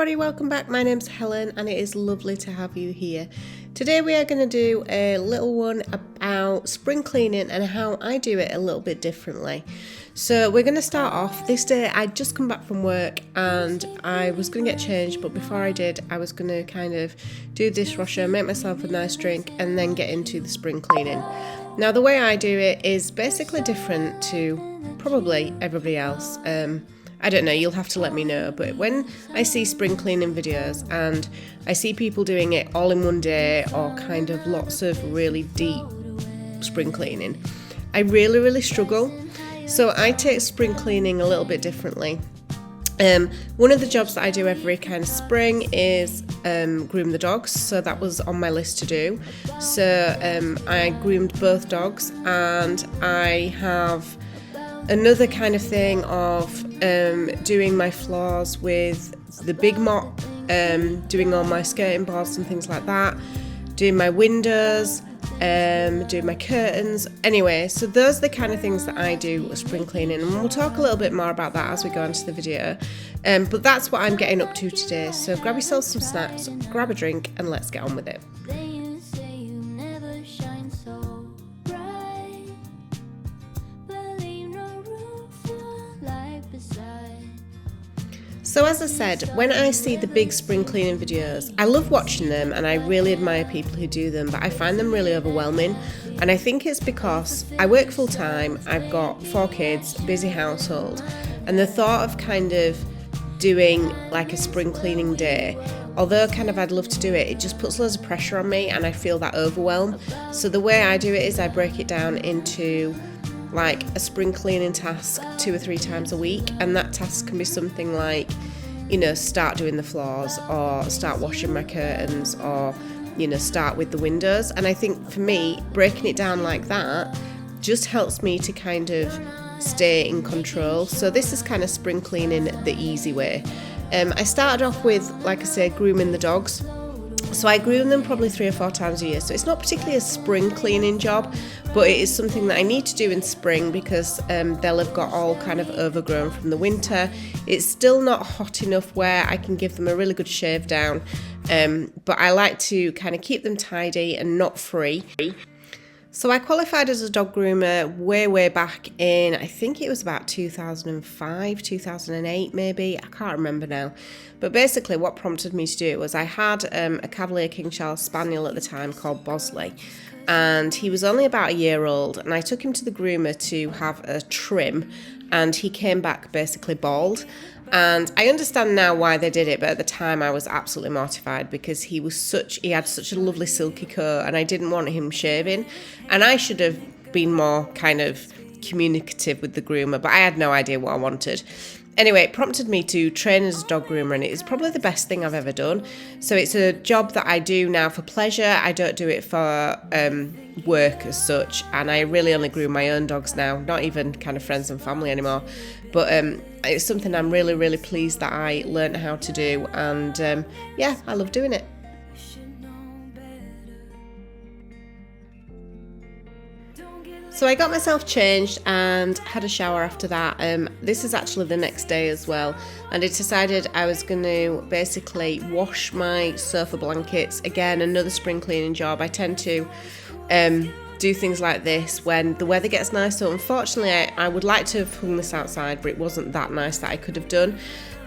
everybody, welcome back. My name's Helen and it is lovely to have you here. Today we are going to do a little one about spring cleaning and how I do it a little bit differently. So we're going to start off. This day I'd just come back from work and I was going to get changed, but before I did I was going to kind of do dishwasher, make myself a nice drink and then get into the spring cleaning. Now the way I do it is basically different to probably everybody else. I don't know, you'll have to let me know, but when I see spring cleaning videos and I see people doing it all in one day or kind of lots of really deep spring cleaning, I really struggle. So I take spring cleaning a little bit differently. One of the jobs that I do every kind of spring is groom the dogs, so that was on my list to do. So I groomed both dogs, and I have another kind of thing of doing my floors with the big mop, doing all my skirting boards and things like that, doing my windows, doing my curtains. Anyway, so those are the kind of things that I do with spring cleaning, and we'll talk a little bit more about that as we go into the video. But that's what I'm getting up to today. So grab yourself some snacks, grab a drink, and let's get on with it. So as I said, when I see the big spring cleaning videos, I love watching them and I really admire people who do them, but I find them really overwhelming. And I think it's because I work full time, I've got 4 kids, busy household, and the thought of kind of doing like a spring cleaning day, although kind of I'd love to do it, it just puts loads of pressure on me and I feel that overwhelm. So the way I do it is I break it down into like a spring cleaning task 2 or 3 times a week, and that task can be something like, you know, start doing the floors or start washing my curtains or, you know, start with the windows. And I think for me, breaking it down like that just helps me to kind of stay in control. So this is kind of spring cleaning the easy way. I started off with, like I say, grooming the dogs. So I groom them probably 3 or 4 times a year. So it's not particularly a spring cleaning job, but it is something that I need to do in spring because they'll have got all kind of overgrown from the winter. It's still not hot enough where I can give them a really good shave down, but I like to kind of keep them tidy and not free. So I qualified as a dog groomer way back in, I think it was about 2005, 2008 maybe, I can't remember now. But basically what prompted me to do it was I had a Cavalier King Charles Spaniel at the time called Bosley, and he was only about a year old, and I took him to the groomer to have a trim, and he came back basically bald. And I understand now why they did it, but at the time I was absolutely mortified because he had such a lovely silky coat and I didn't want him shaving. And I should have been more kind of communicative with the groomer, but I had no idea what I wanted. Anyway, it prompted me to train as a dog groomer, and it is probably the best thing I've ever done. So it's a job that I do now for pleasure. I don't do it for work as such, and I really only groom my own dogs now, not even kind of friends and family anymore. But it's something I'm really pleased that I learned how to do, and yeah, I love doing it. So I got myself changed and had a shower after that. This is actually the next day as well, and I decided I was going to basically wash my sofa blankets. Again, another spring cleaning job. I tend to do things like this when the weather gets nice. So unfortunately I would like to have hung this outside, but it wasn't that nice that I could have done.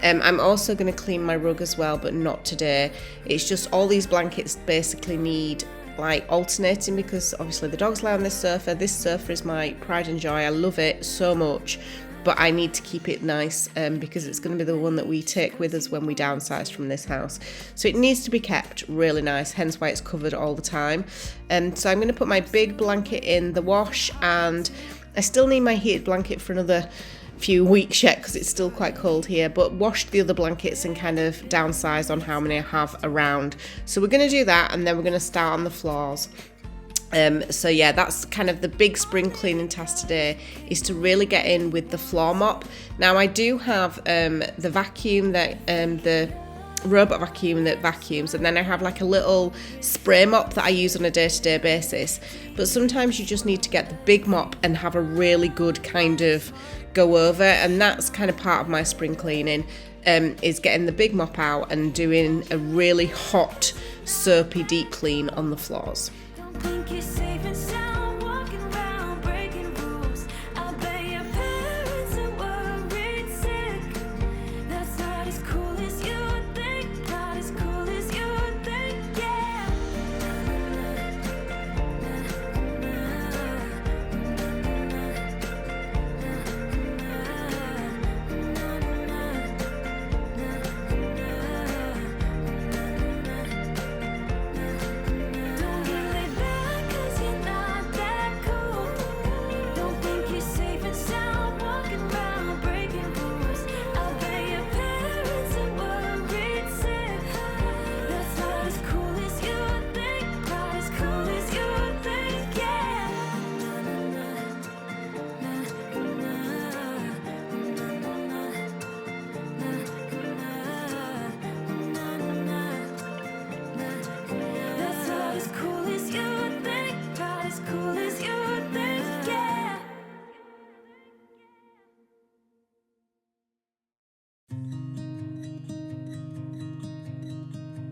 I'm also going to clean my rug as well, but not today. It's just all these blankets basically need like alternating because obviously the dogs lie on this sofa. This sofa is my pride and joy. I love it so much, but I need to keep it nice because it's going to be the one that we take with us when we downsize from this house. So it needs to be kept really nice, hence why it's covered all the time. So I'm going to put my big blanket in the wash, and I still need my heated blanket for another few weeks yet because it's still quite cold here, but washed the other blankets and kind of downsized on how many I have around. So we're going to do that, and then we're going to start on the floors. So yeah, that's kind of the big spring cleaning task today, is to really get in with the floor mop. Now I do have the vacuum, that the robot vacuum that vacuums, and then I have like a little spray mop that I use on a day-to-day basis. But sometimes you just need to get the big mop and have a really good kind of go over, and that's kind of part of my spring cleaning. is getting the big mop out and doing a really hot, soapy deep clean on the floors.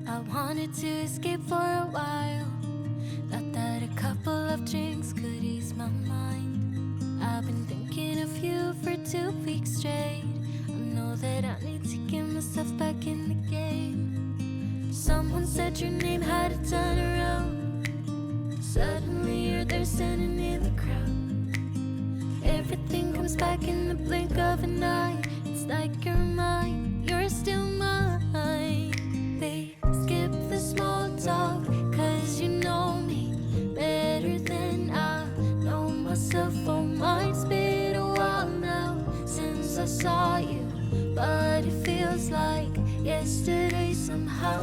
I wanted to escape for a while. Thought that a couple of drinks could ease my mind. I've been thinking of you for 2 weeks straight. I know that I need to get myself back in the game. Someone said your name had a turn around. Suddenly you're there standing in the crowd. Everything comes back in the blink of an eye. It's like you're mine, you're still mine. They skip the small talk, cause you know me better than I know myself. Oh, mine's been a while now since I saw you, but it feels like yesterday somehow.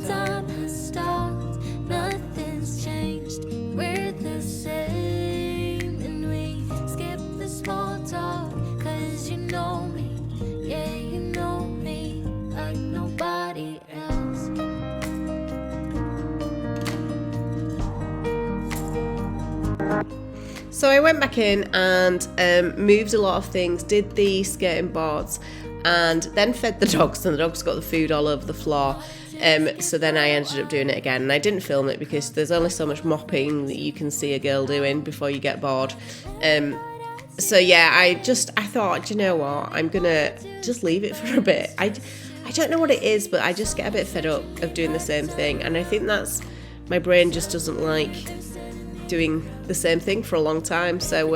Time has stopped, nothing's changed, we're the same. And we skip the small talk, cause you know me, yeah, you know me like nobody else. So I went back in and moved a lot of things, did the skating boards, and then fed the dogs, and the dogs got the food all over the floor. So then I ended up doing it again, and I didn't film it because there's only so much mopping that you can see a girl doing before you get bored. So yeah, I thought, you know what, I'm gonna just leave it for a bit. I don't know what it is, but I just get a bit fed up of doing the same thing, and I think that's, my brain just doesn't like doing the same thing for a long time. So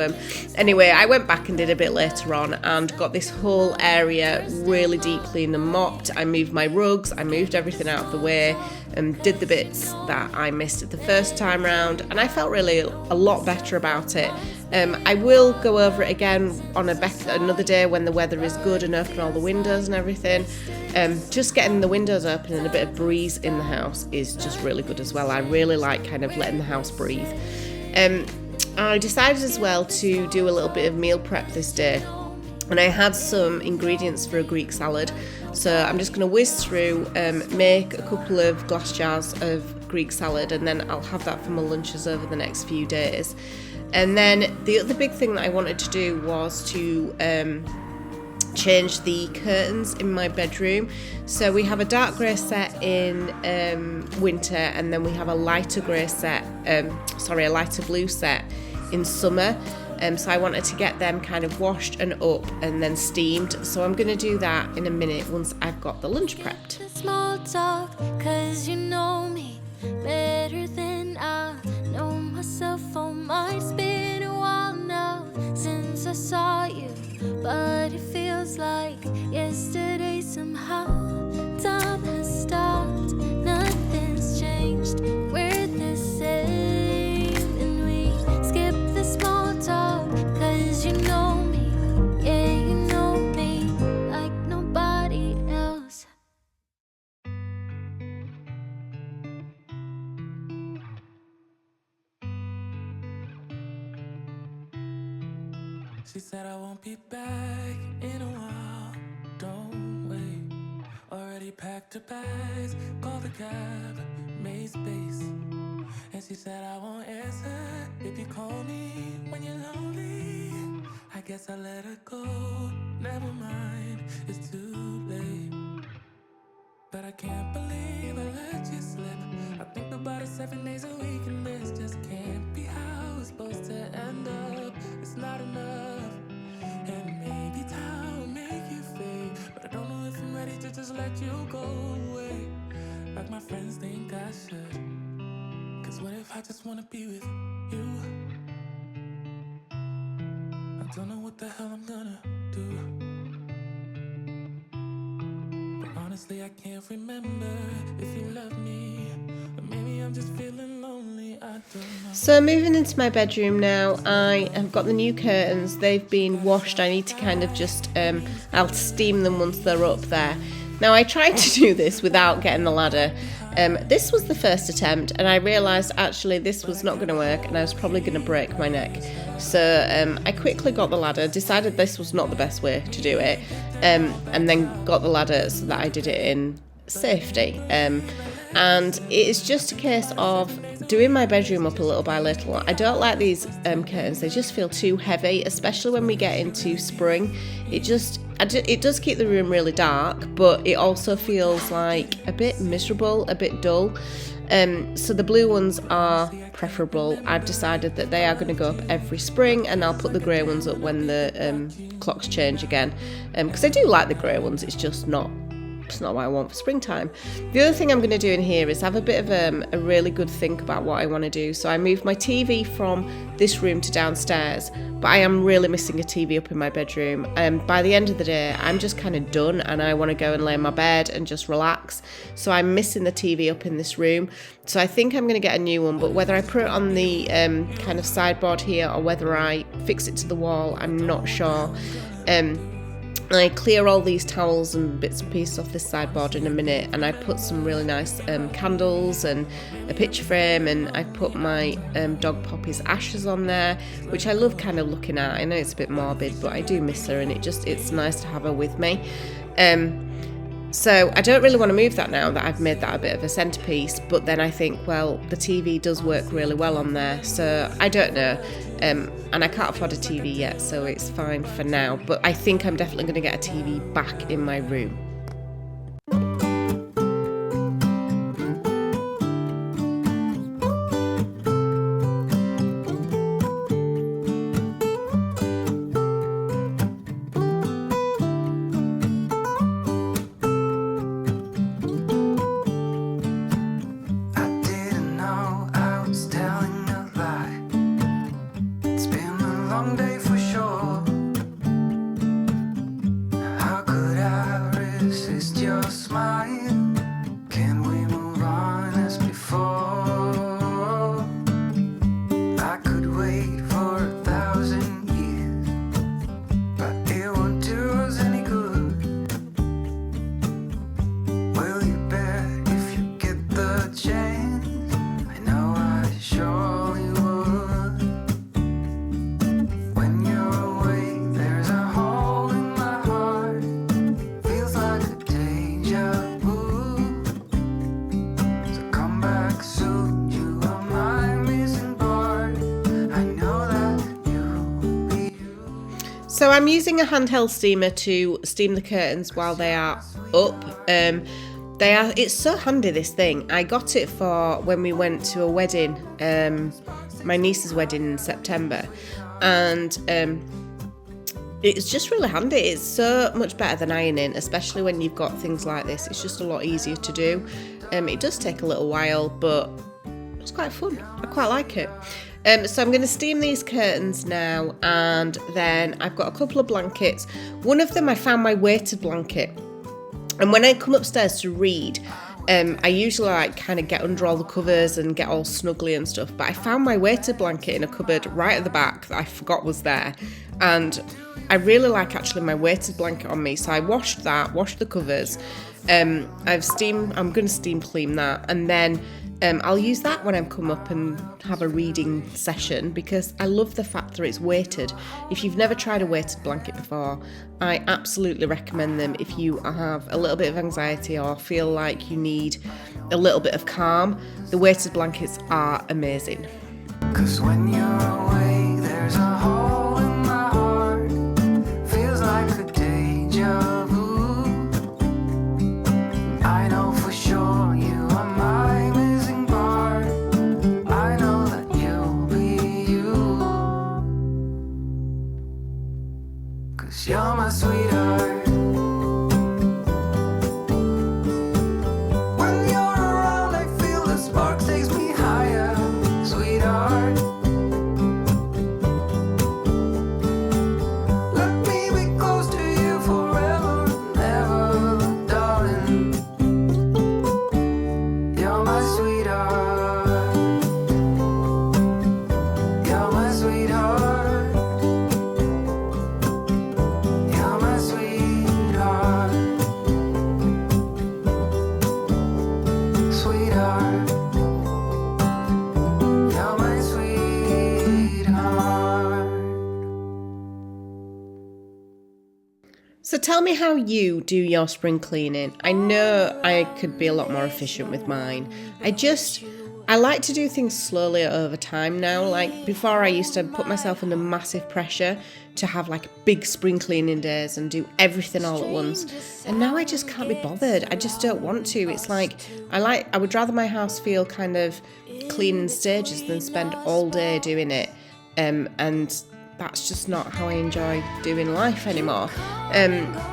anyway, I went back and did a bit later on and got this whole area really deep cleaned and mopped. I moved my rugs, I moved everything out of the way and did the bits that I missed at the first time round, and I felt really a lot better about it. I will go over it again on another day when the weather is good and open all the windows and everything. Just getting the windows open and a bit of breeze in the house is just really good as well. I really like kind of letting the house breathe. I decided as well to do a little bit of meal prep this day, and I had some ingredients for a Greek salad, so I'm just going to whiz through, make a couple of glass jars of Greek salad, and then I'll have that for my lunches over the next few days. And then the other big thing that I wanted to do was to change the curtains in my bedroom. So we have a dark grey set in winter, and then we have a lighter grey set, a lighter blue set in summer. So I wanted to get them kind of washed and up and then steamed. So I'm going to do that in a minute once I've got the lunch prepped. Small talk, cause you know me better than I know myself. Oh, mine's been a while now since I saw you, but it feels like yesterday somehow. Time has stopped, nothing's changed, we're the same. And we skip the small talk, cause you know me, yeah, you know me like nobody else. She said I won't be back in a while, don't wait. Already packed her bags, called the cab, made space. And she said I won't answer if you call me when you're lonely. I guess I let her go, never mind, it's too late. but I can't believe I let you slip. I think about it 7 days a week, and this just can't be how it's supposed to end up. It's not enough, and maybe time will make you fade, but I don't know if I'm ready to just let you go away like my friends think I should. Cause what if I just wanna be with you? I don't know what the hell I'm gonna do, but honestly I can't remember if you love me, or maybe I'm just feeling lonely, I don't know. So moving into my bedroom now, I have got the new curtains. They've been washed. I need to kind of just, I'll steam them once they're up there. Now I tried to do this without getting the ladder. This was the first attempt, and I realised actually this was not going to work, and I was probably going to break my neck. So I quickly got the ladder, decided this was not the best way to do it, and then got the ladder so that I did it in safety. And it is just a case of doing my bedroom up a little by little. I don't like these curtains, they just feel too heavy, especially when we get into spring. It does keep the room really dark, but it also feels like a bit miserable, a bit dull. So the blue ones are preferable. I've decided that they are going to go up every spring, and I'll put the grey ones up when the clocks change again. Because I do like the grey ones, it's not what I want for springtime. The other thing I'm going to do in here is have a bit of a really good think about what I want to do. So I moved my TV from this room to downstairs, but I am really missing a TV up in my bedroom. By the end of the day, I'm just kind of done, and I want to go and lay in my bed and just relax. So I'm missing the TV up in this room. So I think I'm going to get a new one, but whether I put it on the kind of sideboard here or whether I fix it to the wall, I'm not sure. I clear all these towels and bits and pieces off this sideboard in a minute, and I put some really nice candles and a picture frame, and I put my dog Poppy's ashes on there, which I love kind of looking at. I know it's a bit morbid, but I do miss her, and it's nice to have her with me. So I don't really want to move that now that I've made that a bit of a centrepiece, but then I think, well, the TV does work really well on there, so I don't know. And I can't afford a TV yet, so it's fine for now, but I think I'm definitely going to get a TV back in my room. So I'm using a handheld steamer to steam the curtains while they are up. It's so handy, this thing. I got it for when we went to a wedding, my niece's wedding in September, and it's just really handy. It's so much better than ironing, especially when you've got things like this. It's just a lot easier to do. It does take a little while, but it's quite fun. I quite like it. So I'm going to steam these curtains now, and then I've got a couple of blankets. One of them, I found my weighted blanket, and when I come upstairs to read, I usually kind of get under all the covers and get all snuggly and stuff, but I found my weighted blanket in a cupboard right at the back that I forgot was there, and I really like actually my weighted blanket on me, so I washed the covers. I'm going to steam clean that, and then I'll use that when I come up and have a reading session, because I love the fact that it's weighted. If you've never tried a weighted blanket before, I absolutely recommend them if you have a little bit of anxiety or feel like you need a little bit of calm. The weighted blankets are amazing. 'Cause when you're away, there's a hole in my heart. Feels like a deja vu. I know So tell me how you do your spring cleaning. I know I could be a lot more efficient with mine. I like to do things slowly over time now. Like before I used to put myself under massive pressure to have like big spring cleaning days and do everything all at once. And now I just can't be bothered. I just don't want to. It's like I would rather my house feel kind of clean in stages than spend all day doing it. And that's just not how I enjoy doing life anymore.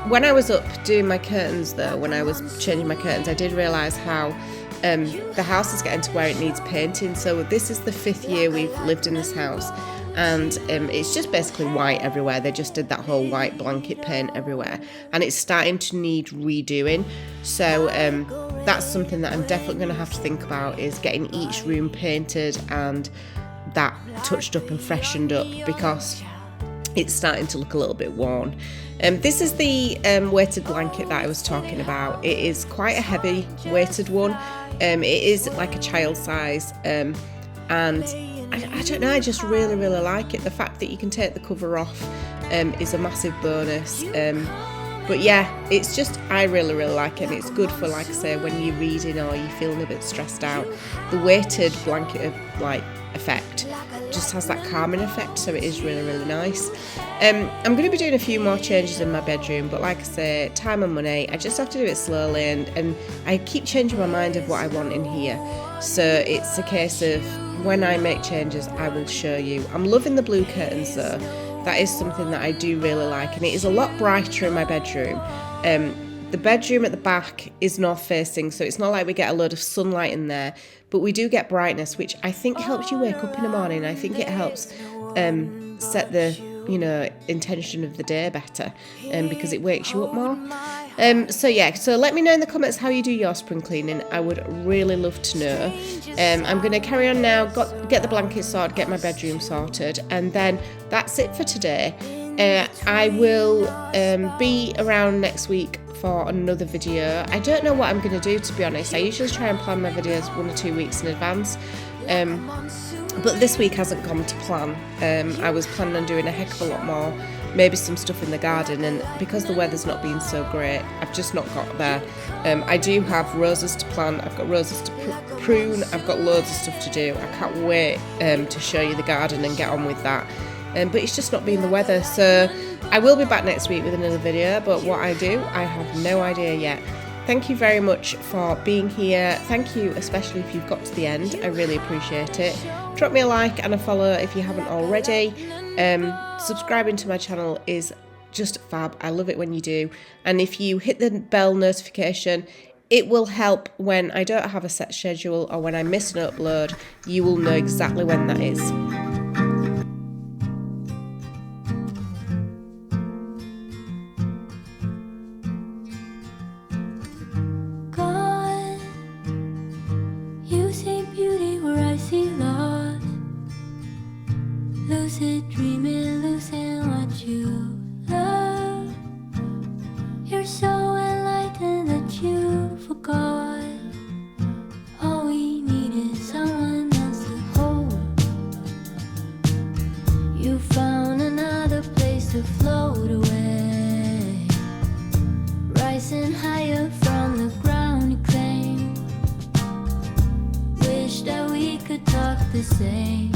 When I was up doing my curtains though, when I was changing my curtains, I did realise how the house is getting to where it needs painting. So this is the 5th year we've lived in this house, and it's just basically white everywhere. They just did that whole white blanket paint everywhere, and it's starting to need redoing. So that's something that I'm definitely going to have to think about, is getting each room painted and that touched up and freshened up, because it's starting to look a little bit worn. This is the weighted blanket that I was talking about. It is quite a heavy weighted one. It is like a child size, and I don't know, I just really like it. The fact that you can take the cover off is a massive bonus. But yeah, it's just, I really like it, and it's good for, like I say, when you're reading or you're feeling a bit stressed out. The weighted blanket of like effect just has that calming effect, so it is really nice. I'm going to be doing a few more changes in my bedroom, but like I say, time and money, I just have to do it slowly, and I keep changing my mind of what I want in here. So it's a case of when I make changes, I will show you. I'm loving the blue curtains though. That is something that I do really like, and it is a lot brighter in my bedroom. The bedroom at the back is north facing, so it's not like we get a load of sunlight in there, but we do get brightness, which I think helps you wake up in the morning. I think it helps set the intention of the day better, because it wakes you up more. So let me know in the comments how you do your spring cleaning. I would really love to know. I'm going to carry on now, get the blankets sorted, get my bedroom sorted, and then that's it for today. I will be around next week for another video. I don't know what I'm going to do, to be honest. I usually try and plan my videos 1 or 2 weeks in advance, but this week hasn't gone to plan. I was planning on doing a heck of a lot more, maybe some stuff in the garden, and because the weather's not been so great, I've just not got there. I do have roses to plant, I've got roses to prune, I've got loads of stuff to do. I can't wait to show you the garden and get on with that. But it's just not been the weather, so I will be back next week with another video, but what I do, I have no idea yet. Thank you very much for being here. Thank you, especially if you've got to the end. I really appreciate it. Drop me a like and a follow if you haven't already. Subscribing to my channel is just fab. I love it when you do. And if you hit the bell notification, it will help when I don't have a set schedule or when I miss an upload. You will know exactly when that is. Lucid dreaming, losing what you love. You're so enlightened that you forgot. All we need is someone else to hold. You found another place to float away, rising higher from the ground you claim. Wish that we could talk the same.